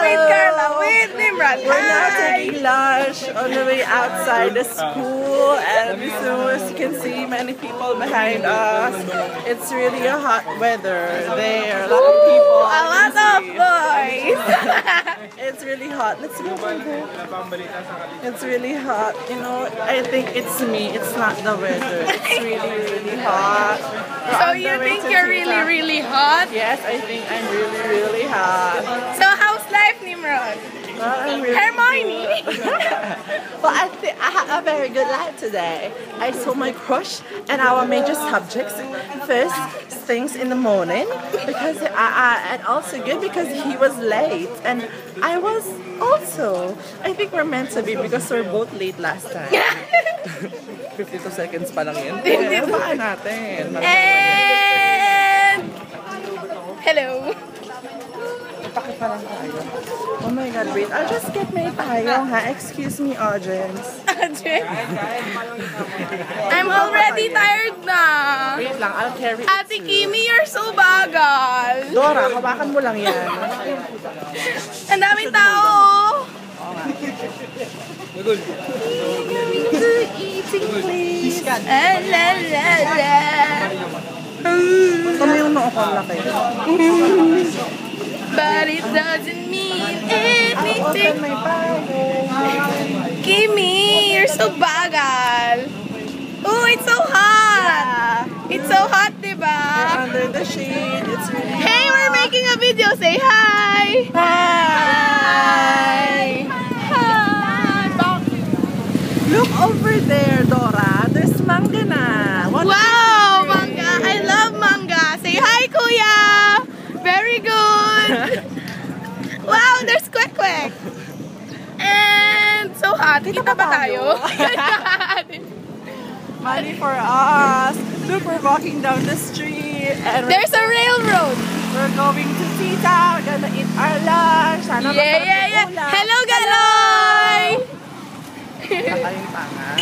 with Carla, with Nimrod. We're now taking lunch on the way outside the school, and so as you can see, many people behind us. It's really a hot weather there. A lot of people. A lot of boys. It's really hot. Let's go over there. It's really hot. You know, I think it's me. It's not the weather. It's really, really hot. So you think you're really, really hot? Yes, I think I'm really, really hot. So how's life, Nimrod? Well, I'm really Hermione. Well, I think I had a very good life today. I saw my crush and our major subjects first things in the morning because and also good because he was late and I was also. I think we're meant to be because we're both late last time. 52 seconds pa lang yun. Baka natin. And hello. Pakita lang tayo. Oh my God, wait. I'll just get my payong, ha? Excuse me, audience. I'm already tired na. Wait lang, I'll carry it Ate Kimi, you're so bagal. Dora, hawakan mo lang yan. Ang daming tao. Going to eating place. La la la. Ito na yung noo ko laki. But it doesn't mean I'll open anything. my payong. Kimi, you're so bagal. Oh, it's so hot. It's so hot, diba? Under the shade, it's really Hey, we're making a video. Say hi. Hi. Hi. Look over there, Dora. There's manga na. Wow, manga. I love manga. Say hi, Kuya. Very good. Wow, there's kwek-kwek. And so hot. Kita ba tayo? Money for us. Look, we're walking down the street. And There's a railroad. we're going to Tita. We're gonna eat our lunch. Sana Yeah. Hello, Galoy. Kakain pa nga.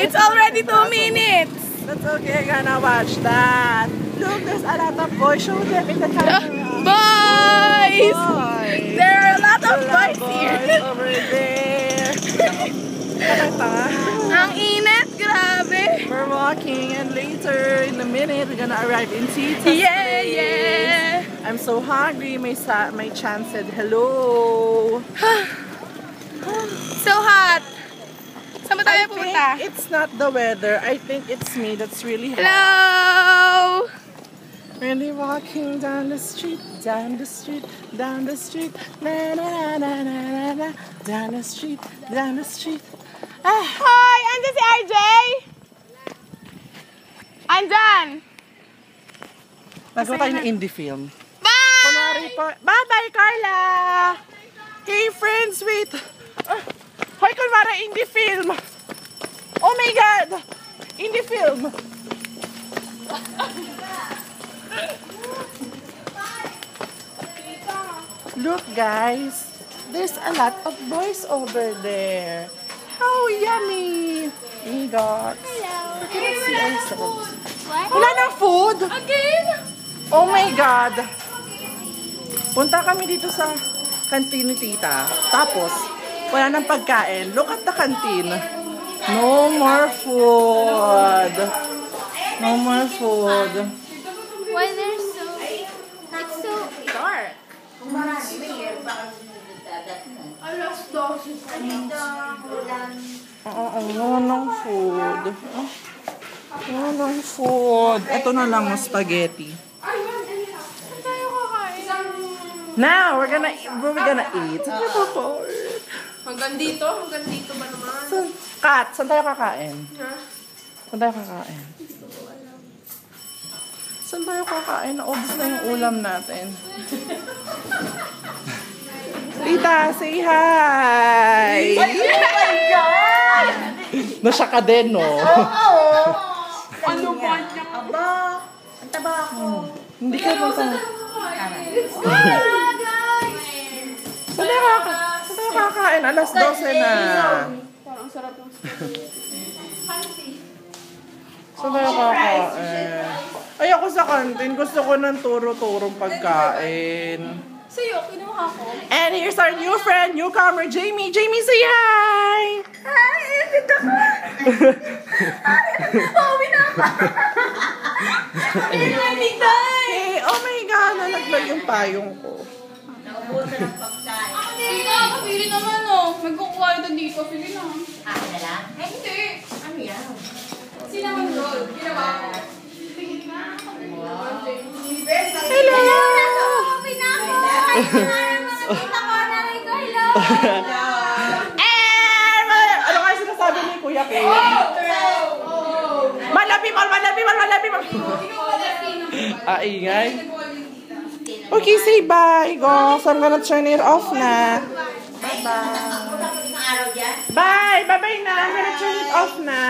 It's already 2 minutes. That's okay, gonna watch that. Look, there's a lot of boys. Show them in the camera. Boys! Boys. There are a lot of A lot boys of here. over there. Ang init, grabe. We're walking and later in a minute we're gonna arrive in Tita's Yeah, place. yeah. I'm so hungry. My chance said hello. So hot. Saan ba tayo I pupunta? think it's not the weather. I think it's me that's really hot. Hello! Really walking down the street, down the street, down the street, na na na na na na, down the street, down the street. Ah. Hoy! Andyan si RJ? Andyan! Nagawa tayo ng indie film. Bye! Kunwari pa. Bye-bye, Carla! Hey, friends, wait! Hoy, kunwari, indie film! Oh my God! Indie film! Look, guys! There's a lot of boys over there. How yummy! We got... We can see ourselves. Wala nang food! Again? Oh my God! Punta kami dito sa canteen ni Tita. Tapos, wala nang pagkain. Look at the canteen. No more food. No more food. Why they're so... It's so dark. Wala nang food. Wala nang food. Ito na lang ang spaghetti. Now, we're gonna eat. Hanggang dito? Hanggang dito ba naman? Kat, saan tayo kakain? Saan tayo kakain? Saan tayo kakain? Naubos na yung ulam natin. Tita, say hi! Oh my God! Nasya ka din, no? Ano ba niya? Aba, ang taba ako. Hindi ka ba ito? Saan tayo kakain? Alas 12 na. Parang sarap ng Saan tayo kakain? Ay, ako sa kantin. Gusto ko ng turo-turong pagkain. Sa'yo, kinuha ko. And here's our new friend, newcomer, Jamie. Jamie, say hi! Hi! Ito ko! Pauwi na ako! Hey, oh my God, nalaglag yung payong ko. Naubusan ng pagkain. Sige na, kapili naman oh. Magkukuha ito dito. Sige na. Na lang? Ay, hindi. Ano yan? Cinnamon roll. Ginawa ko. Sige na. Hello! Pauwi na ako! Ay, mga tita ko, nanay ko, hello! Ano nga sinasabi ni Kuya Kay? Malabi mal! Ingay. Okay, say bye, guys. I'm gonna turn it off na. Bye! Bye-bye na. I'm gonna turn it off na.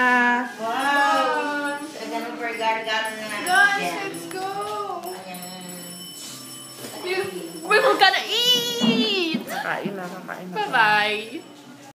Wow! Ganun per gar-gar na. Guys, let's go! We're gonna eat! Kakain na. Bye-bye!